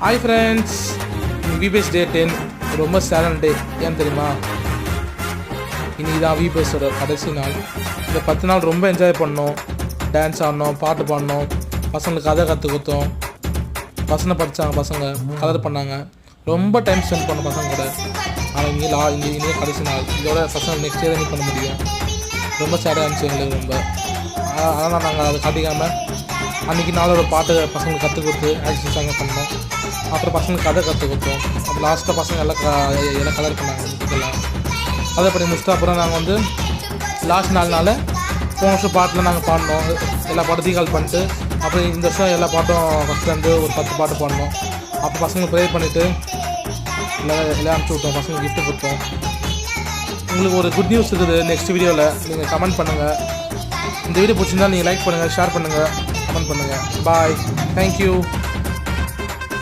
Hi friends, VBS டே 10 ரொம்ப சேடான டே. ஏன் தெரியுமா? இன்றைக்கி தான் விபிஎஸோட கடைசி நாள். இந்த 10 நாள் ரொம்ப என்ஜாய் பண்ணோம். டான்ஸ் ஆடினோம், பாட்டு பாடினோம், பசங்களுக்கு கதை கற்றுக் கொடுத்தோம். பசங்க படித்தாங்க, பசங்க கலர் பண்ணாங்க, ரொம்ப டைம் ஸ்பெண்ட் பண்ணோம் பசங்க கூட. ஆனால் இங்கே கடைசி நாள். இதோட பசங்க நெக்ஸ்ட் இயர் மீட் பண்ண முடியும். ரொம்ப சேடாக இருந்துச்சு எங்களுக்கு ரொம்ப. அதனால் நாங்கள் அதை காட்டிக்காமல் அன்றைக்கி நாளோட பாட்டு பசங்களுக்கு கற்றுக் கொடுத்து ஆக்ஷன் சாங்க பண்ணோம். அப்புறம் பசங்களுக்கு கதை கற்றுக் கொடுத்தோம். அப்புறம் லாஸ்ட்டில் பசங்க எல்லாம் கலர் பண்ணாங்க. இதுக்கெல்லாம் கதை பண்ணி முடிச்சுட்டு அப்புறம் நாங்கள் வந்து லாஸ்ட் 4 நாள் போன வருஷம் பாட்டில் நாங்கள் பாடினோம். எல்லா பாட்டையும் கால் பண்ணிட்டு அப்புறம் இந்த வருஷம் எல்லா பாட்டும் ஃபஸ்ட்லேருந்து ஒரு 10 பாட்டு பாடினோம். அப்போ பசங்க ப்ரே பண்ணிவிட்டு எல்லாம் அனுப்பிச்சி விட்டோம். பசங்களுக்கு கிஃப்ட்டு கொடுத்தோம். உங்களுக்கு ஒரு குட் நியூஸ் இருக்குது. நெக்ஸ்ட் வீடியோவில் நீங்கள் கமெண்ட் பண்ணுங்கள். இந்த வீடியோ பிடிச்சிருந்தால் நீங்கள் லைக் பண்ணுங்கள், ஷேர் பண்ணுங்கள், கமெண்ட் பண்ணுங்கள். பாய், தேங்க்யூ.